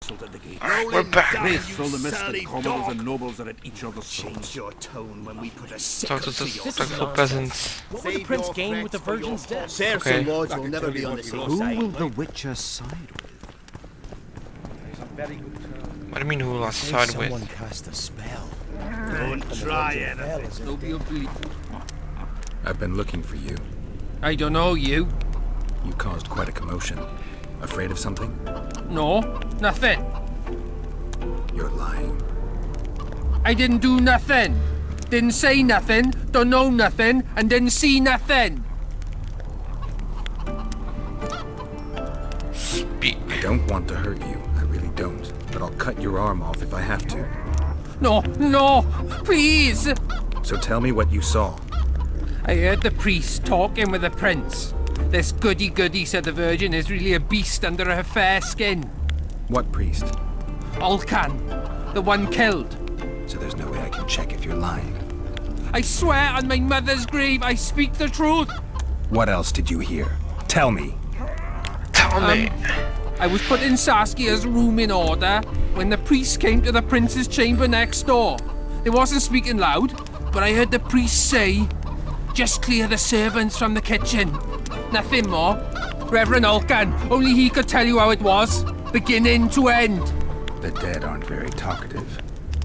At the gate. We're back. Graceful the mystic commodores and nobles are at each other's Change throats. your tone when we put a Talk to the peasants. What would the prince gain with the virgin's death? Serfs Okay. and lords will never be on the same Who side. will the Witcher side with? What do you mean who will I side with? Someone cast a spell. Don't try anything. Nobody believe. I've been looking for you. I don't know you. You caused quite a commotion. Afraid of something? No, nothing. You're lying. I didn't do nothing. Didn't say nothing, don't know nothing, and didn't see nothing. Speak. I don't want to hurt you. I really don't. But I'll cut your arm off if I have to. No, no, please. So tell me what you saw. I heard the priest talking with the prince. This goody-goody said the virgin is really a beast under her fair skin. What priest? Alcan, the one killed. So there's no way I can check if you're lying. I swear on my mother's grave, I speak the truth. What else did you hear? Tell me. Tell me. I was putting Saskia's room in order when the priest came to the prince's chamber next door. They wasn't speaking loud, but I heard the priest say, "Just clear the servants from the kitchen." Nothing more. Reverend Alcan, only he could tell you how it was, beginning to end. The dead aren't very talkative.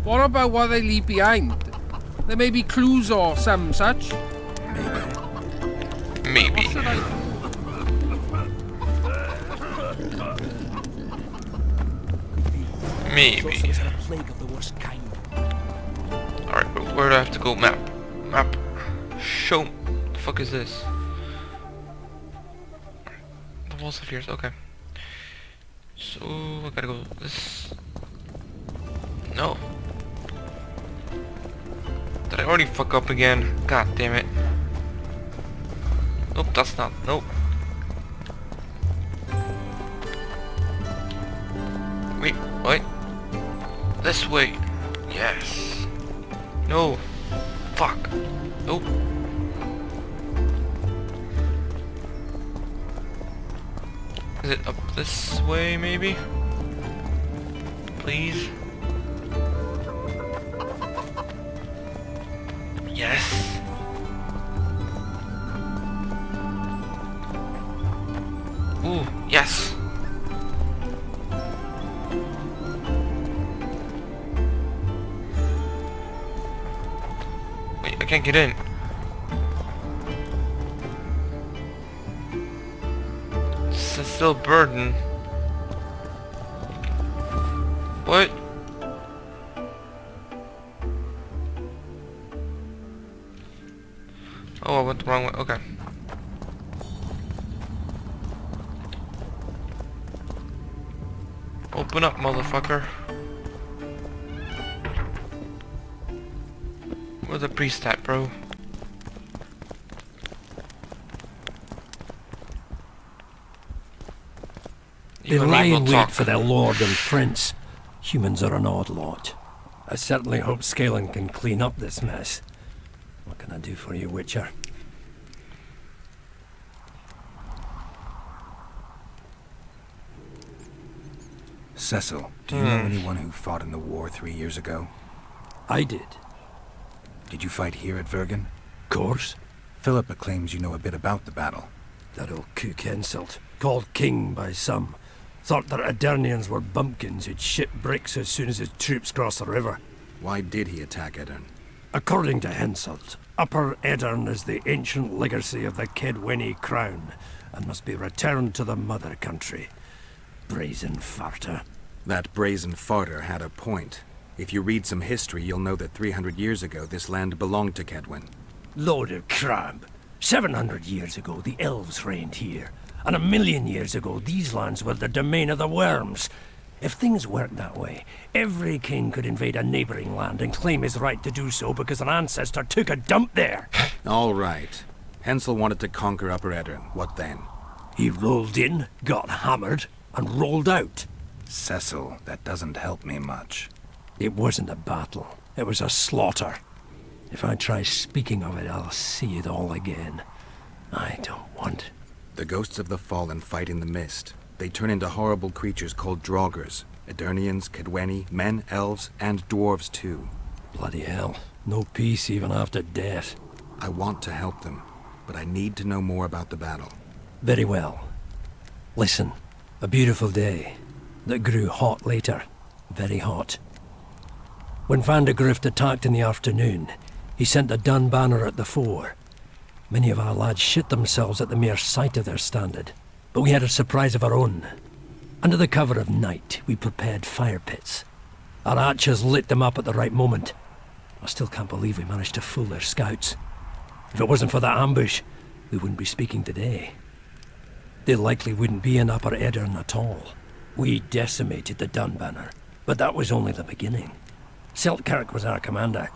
What about what they leave behind? There may be clues or some such. Maybe. Should I... Maybe. Alright, but where do I have to go? Map. Map. Show. The fuck is this? The walls of yours. Okay. So I gotta go this. No. Did I already fuck up again? God damn it. Nope, that's not. Nope. Wait, what? This way. Yes. No. Fuck. Nope. Is it up this way, maybe? Please? Yes. Ooh, yes. Wait, I can't get in. Cecil burden. What? Oh, I went the wrong way. Okay. Open up, motherfucker. Where's the priest at, bro? They lie in wait for their lord and prince. Humans are an odd lot. I certainly hope Scalen can clean up this mess. What can I do for you, Witcher? Cecil, do you know anyone who fought in the war 3 years ago? I did. Did you fight here at Vergen? Course. Philippa claims you know a bit about the battle. That old cook insult, called king by some, thought that Adernians were bumpkins who'd shit bricks as soon as his troops crossed the river. Why did he attack Edirn? According to Henselt, Upper Edirn is the ancient legacy of the Kedwenny crown and must be returned to the mother country. Brazen farter. That brazen farter had a point. If you read some history, you'll know that 300 years ago this land belonged to Kedwen. Load of crab. 700 years ago, the elves reigned here. And 1,000,000 years ago, these lands were the domain of the worms. If things worked that way, every king could invade a neighboring land and claim his right to do so because an ancestor took a dump there. All right. Hensel wanted to conquer Upper Edirn. What then? He rolled in, got hammered, and rolled out. Cecil, that doesn't help me much. It wasn't a battle. It was a slaughter. If I try speaking of it, I'll see it all again. I don't want... The ghosts of the fallen fight in the mist. They turn into horrible creatures called Draugrs. Eternians, Kedweni, men, elves, and dwarves too. Bloody hell. No peace even after death. I want to help them, but I need to know more about the battle. Very well. Listen, a beautiful day that grew hot later. Very hot. When Van de Grift attacked in the afternoon, he sent a dun banner at the fore. Many of our lads shit themselves at the mere sight of their standard, but we had a surprise of our own. Under the cover of night, we prepared fire pits. Our archers lit them up at the right moment. I still can't believe we managed to fool their scouts. If it wasn't for that ambush, we wouldn't be speaking today. They likely wouldn't be in Upper Edirn at all. We decimated the Dun banner, but that was only the beginning. Seltkirk was our commander.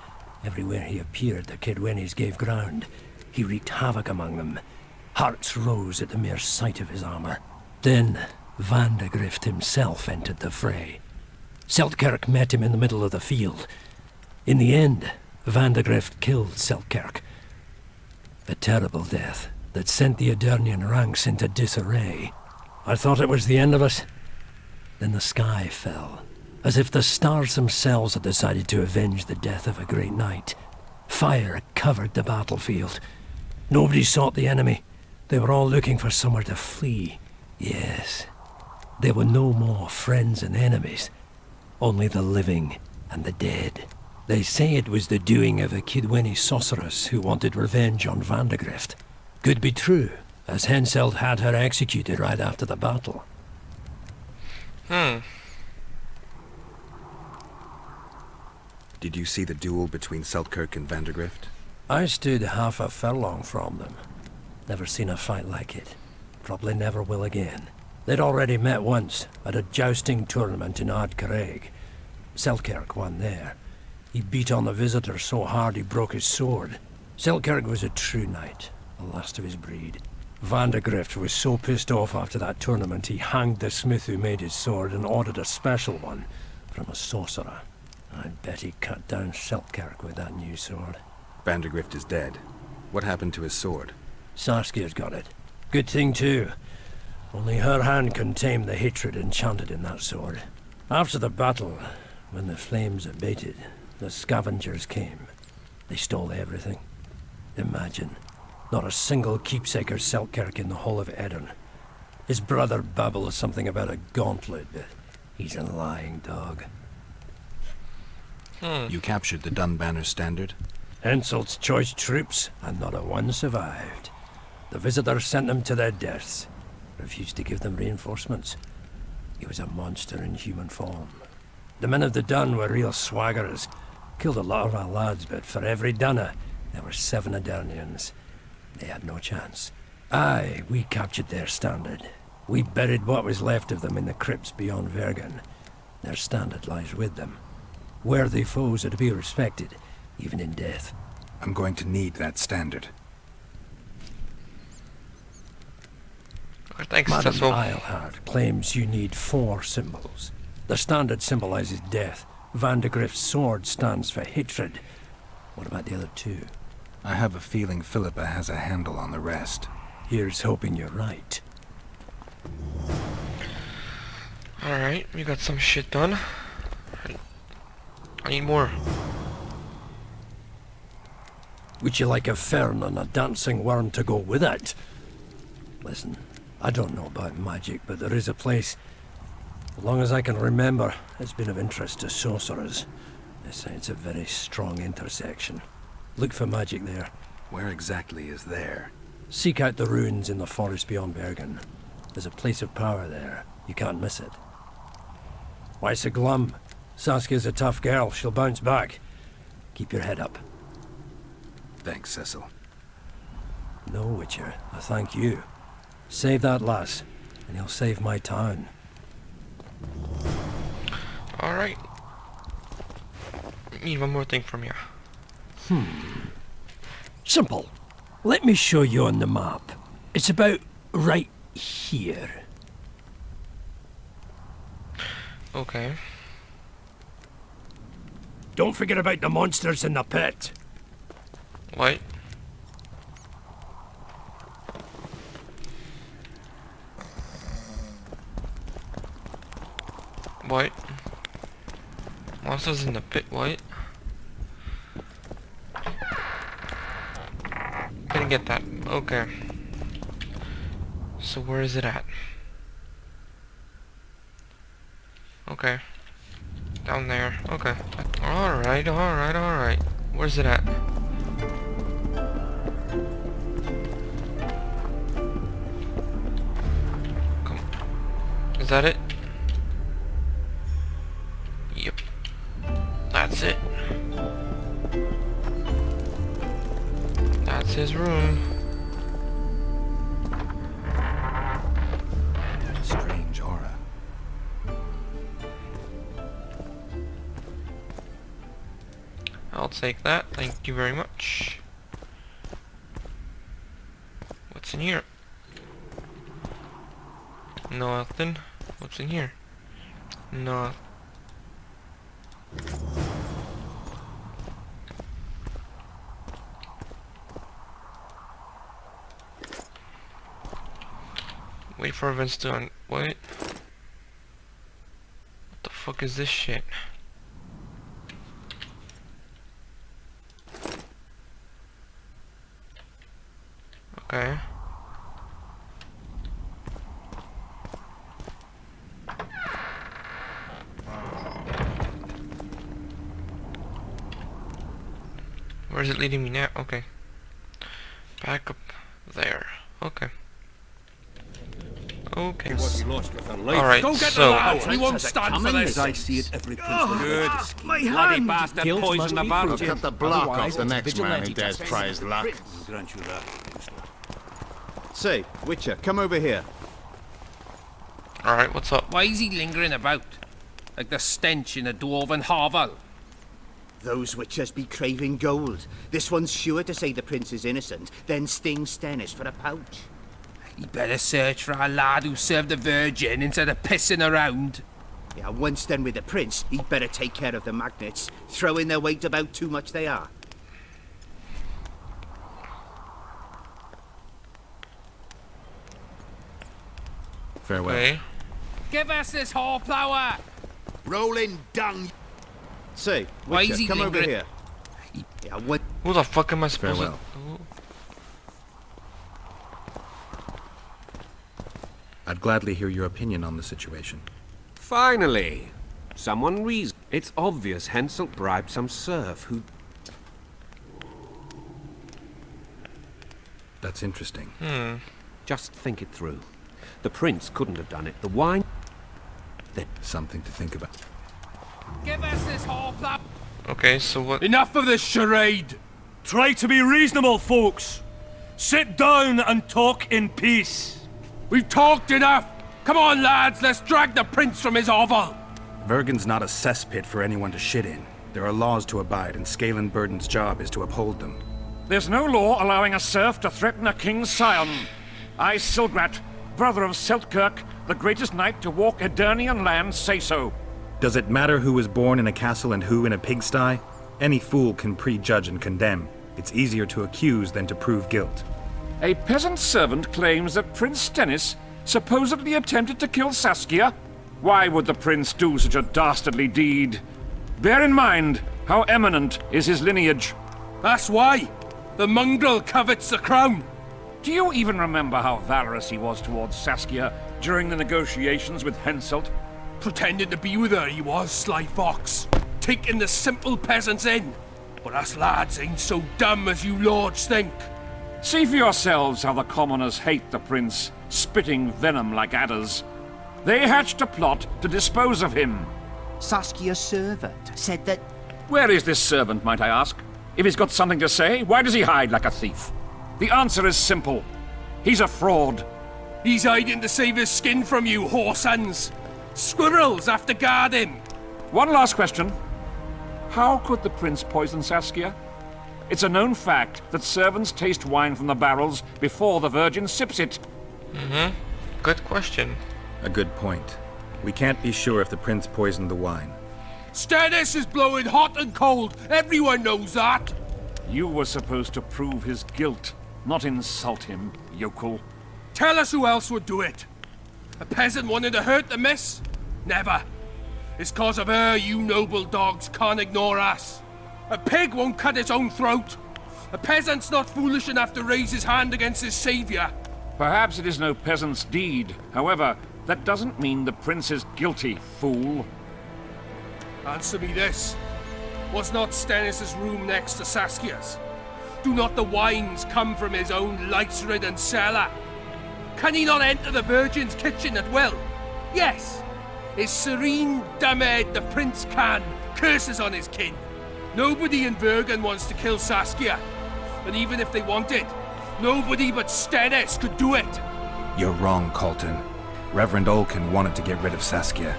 Everywhere he appeared, the Kedwenis gave ground. He wreaked havoc among them. Hearts rose at the mere sight of his armor. Then, Van de Grift himself entered the fray. Seltkirk met him in the middle of the field. In the end, Van de Grift killed Seltkirk. A terrible death that sent the Edirnian ranks into disarray. I thought it was the end of us. Then the sky fell, as if the stars themselves had decided to avenge the death of a great knight. Fire covered the battlefield. Nobody sought the enemy. They were all looking for somewhere to flee. Yes, there were no more friends and enemies, only the living and the dead. They say it was the doing of a Kidweni sorceress who wanted revenge on Van de Grift. Could be true, as Henselt had her executed right after the battle. Did you see the duel between Seltkirk and Van de Grift? I stood half a furlong from them. Never seen a fight like it. Probably never will again. They'd already met once, at a jousting tournament in Ard Craig. Seltkirk won there. He beat on the visitor so hard he broke his sword. Seltkirk was a true knight, the last of his breed. Van de Grift was so pissed off after that tournament he hanged the smith who made his sword and ordered a special one from a sorcerer. I bet he cut down Seltkirk with that new sword. Van de Grift is dead. What happened to his sword? Saskia's got it. Good thing too. Only her hand can tame the hatred enchanted in that sword. After the battle, when the flames abated, the scavengers came. They stole everything. Imagine, not a single keepsake or Seltkirk in the whole of Edirn. His brother babbles something about a gauntlet, but he's a lying dog. You captured the Dun Banner standard? Henselt's choice troops, and not a one survived. The visitor sent them to their deaths. Refused to give them reinforcements. He was a monster in human form. The men of the Dun were real swaggerers. Killed a lot of our lads, but for every Dunner, there were 7 Edirnians. They had no chance. Aye, we captured their standard. We buried what was left of them in the crypts beyond Vergen. Their standard lies with them. Worthy foes are to be respected, even in death. I'm going to need that standard. Thanks, Madam Cecil. Eilhard claims you need 4 symbols. The standard symbolizes death. Van de Grift's sword stands for hatred. What about the other 2? I have a feeling Philippa has a handle on the rest. Here's hoping you're right. Alright, we got some shit done. I need more. Would you like a fern and a dancing worm to go with it? Listen, I don't know about magic, but there is a place, as long as I can remember, it's been of interest to sorcerers. They say it's a very strong intersection. Look for magic there. Where exactly is there? Seek out the ruins in the forest beyond Bergen. There's a place of power there. You can't miss it. Why so glum? Saskia's a tough girl. She'll bounce back. Keep your head up. Thanks, Cecil. No, Witcher. I thank you. Save that lass, and he'll save my town. Alright. Need one more thing from you. Simple. Let me show you on the map. It's about right here. Okay. Don't forget about the monsters in the pit. What? What? Monsters in the pit, what? Didn't get that. Okay. So where is it at? Okay. Down there. Okay. Alright, alright, alright. Where's it at? Come. Is that it? Yep. That's it. That's his room. Strange aura. I'll take that. Thank you very much. What's in here? Nothing. What's in here? No. Wait for events to wait. What the fuck is this shit? Okay. Where is it leading me now? Okay. Back up there. Okay. Okay. Alright, Go get the so lads. We won't stand for As this. I see it, every prince Good. My bloody hand! bastard Guilt poisoned must the be barrel. proved. Cut the block off Otherwise, the it's next man vigilante who dares justice. try his luck. Grant you that. Say, Witcher, come over here. alright, what's up? Why is he lingering about? Like the stench in a dwarven hovel. Those witches be craving gold. This one's sure to say the prince is innocent, then sting Stannis for a pouch. He better search for a lad who served the Virgin instead of pissing around. Yeah, once done with the prince, he'd better take care of the magnets, throwing their weight about too much they are. Farewell. Okay. Give us this horplower! Rolling dung. Say, Why is Witcher, he come over lingering? here. Yeah, what? Who the fuck am I supposed Farewell. to... I'd gladly hear your opinion on the situation. Finally! Someone reasoned. It's obvious Henselt bribed some serf who... That's interesting. Just think it through. The prince couldn't have done it. The wine... Something to think about. Give us this horplower! Okay, so what... Enough of this charade! Try to be reasonable, folks. Sit down and talk in peace. We've talked enough! Come on, lads, let's drag the prince from his hovel! Vergen's not a cesspit for anyone to shit in. There are laws to abide, and Scalen Burden's job is to uphold them. There's no law allowing a serf to threaten a king's scion. I, Silgrat, brother of Seltkirk, the greatest knight to walk Edirnian land, say so. Does it matter who was born in a castle and who in a pigsty? Any fool can prejudge and condemn. It's easier to accuse than to prove guilt. A peasant servant claims that Prince Stannis supposedly attempted to kill Saskia. Why would the prince do such a dastardly deed? Bear in mind how eminent is his lineage. That's why! The mongrel covets the crown! Do you even remember how valorous he was towards Saskia during the negotiations with Henselt? Pretending to be with her, he was, sly fox. Taking the simple peasants in. But us lads ain't so dumb as you lords think. See for yourselves how the commoners hate the prince, spitting venom like adders. They hatched a plot to dispose of him. Saskia's servant said that... Where is this servant, might I ask? If he's got something to say, why does he hide like a thief? The answer is simple. He's a fraud. He's hiding to save his skin from you, whoresons. Squirrels have to guard him. One last question. How could the prince poison Saskia? It's a known fact that servants taste wine from the barrels before the Virgin sips it. Good question. A good point. We can't be sure if the prince poisoned the wine. Stannis is blowing hot and cold. Everyone knows that. You were supposed to prove his guilt, not insult him, yokel. Tell us who else would do it. A peasant wanted to hurt the miss? Never. It's cause of her you noble dogs can't ignore us. A pig won't cut its own throat. A peasant's not foolish enough to raise his hand against his savior. Perhaps it is no peasant's deed. However, that doesn't mean the prince is guilty, fool. Answer me this. Was not Stannis' room next to Saskia's? Do not the wines come from his own lice-ridden cellar? Can he not enter the Virgin's kitchen at will? Yes. His serene dumbhead the prince can, curses on his kin. Nobody in Vergen wants to kill Saskia. And even if they wanted, nobody but Stannis could do it. You're wrong, Colton. Reverend Olkin wanted to get rid of Saskia.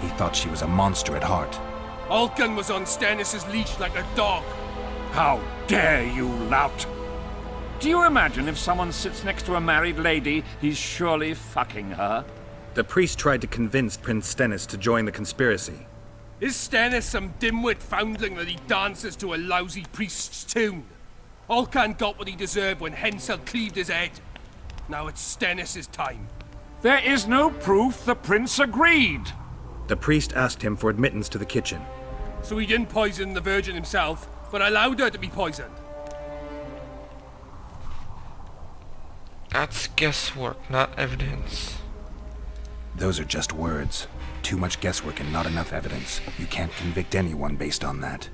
He thought she was a monster at heart. Olkin was on Stannis' leash like a dog. How dare you, lout! Do you imagine if someone sits next to a married lady, he's surely fucking her? The priest tried to convince Prince Stannis to join the conspiracy. Is Stannis some dimwit foundling that he dances to a lousy priest's tune? Olcan got what he deserved when Hensel cleaved his head. Now it's Stannis' time. There is no proof the prince agreed. The priest asked him for admittance to the kitchen. So he didn't poison the Virgin himself, but allowed her to be poisoned. That's guesswork, not evidence. Those are just words. Too much guesswork and not enough evidence. You can't convict anyone based on that.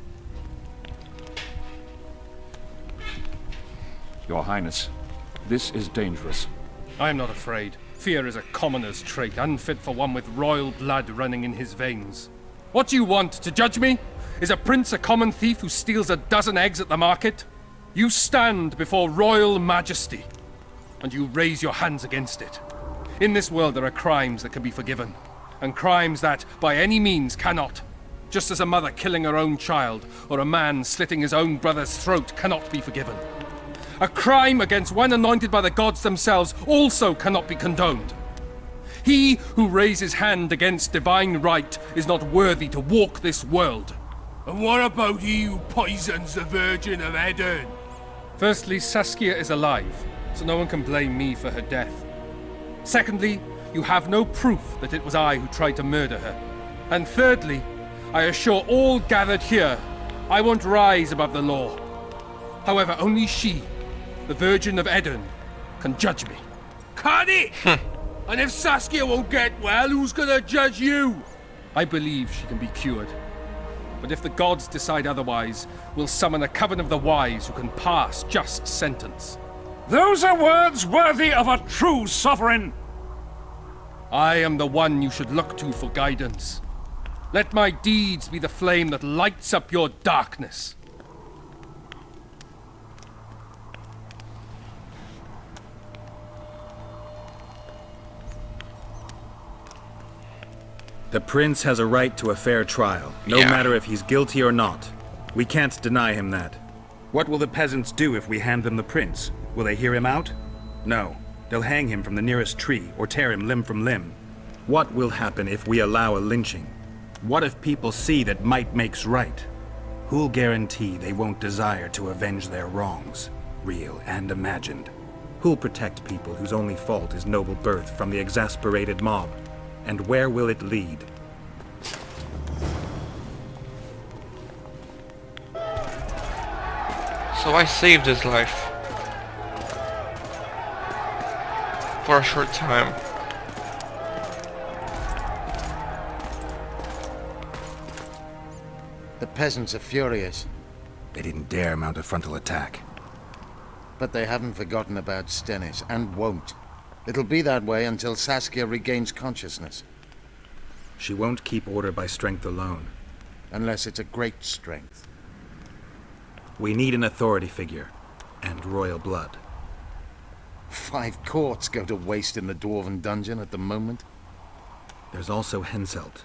Your Highness, this is dangerous. I am not afraid. Fear is a commoner's trait, unfit for one with royal blood running in his veins. What do you want, to judge me? Is a prince a common thief who steals a dozen eggs at the market? You stand before royal majesty, and you raise your hands against it. In this world there are crimes that can be forgiven, and crimes that, by any means, cannot. Just as a mother killing her own child, or a man slitting his own brother's throat cannot be forgiven. A crime against one anointed by the gods themselves also cannot be condoned. He who raises hand against divine right is not worthy to walk this world. And what about he who poisons the Virgin of Edern? Firstly, Saskia is alive, so no one can blame me for her death. Secondly, you have no proof that it was I who tried to murder her. And thirdly, I assure all gathered here, I won't rise above the law. However, only she, the Virgin of Edern, can judge me. Can it? And if Saskia won't get well, who's gonna judge you? I believe she can be cured. But if the gods decide otherwise, we'll summon a coven of the wise who can pass just sentence. Those are words worthy of a true sovereign! I am the one you should look to for guidance. Let my deeds be the flame that lights up your darkness. The prince has a right to a fair trial, no Yeah. matter if he's guilty or not. We can't deny him that. What will the peasants do if we hand them the prince? Will they hear him out? No. They'll hang him from the nearest tree or tear him limb from limb. What will happen if we allow a lynching? What if people see that might makes right? Who'll guarantee they won't desire to avenge their wrongs, real and imagined? Who'll protect people whose only fault is noble birth from the exasperated mob? And where will it lead? So I saved his life. For a short time. The peasants are furious, They didn't dare mount a frontal attack. but they haven't forgotten about Stannis, and won't. It'll be that way until Saskia regains consciousness. She won't keep order by strength alone. Unless it's a great strength. We need an authority figure, and royal blood. 5 courts go to waste in the Dwarven dungeon at the moment. There's also Henselt.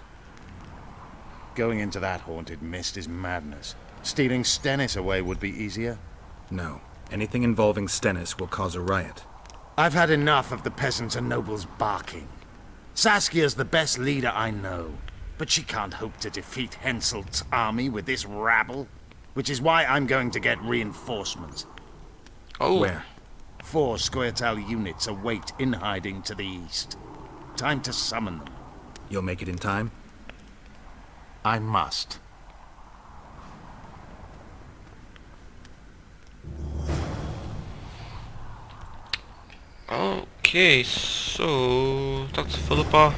Going into that haunted mist is madness. Stealing Stannis away would be easier. No, anything involving Stannis will cause a riot. I've had enough of the peasants and nobles barking. Saskia's the best leader I know, but she can't hope to defeat Henselt's army with this rabble, which is why I'm going to get reinforcements. Oh. Where? 4 Squirtal units await in hiding to the east. Time to summon them. You'll make it in time? I must. Okay, so talk to Philippa.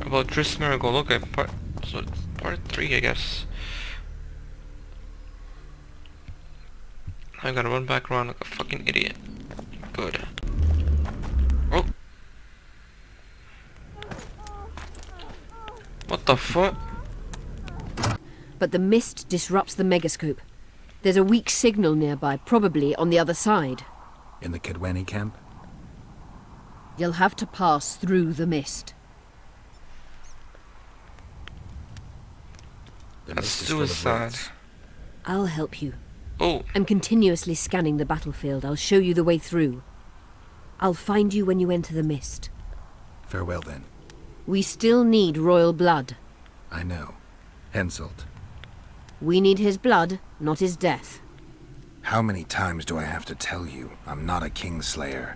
About Tris Marigold. Okay, so it's part 3, I guess. I gotta run back around like a fucking idiot. Good. Oh. What the fuck? But the mist disrupts the megascope. There's a weak signal nearby, probably on the other side. In the Kidweni camp? You'll have to pass through the mist. The That's mist is full of suicide. rats. I'll help you. Oh, I'm continuously scanning the battlefield. I'll show you the way through. I'll find you when you enter the mist. Farewell then. We still need royal blood. I know. Henselt. We need his blood, not his death. How many times do I have to tell you I'm not a kingslayer?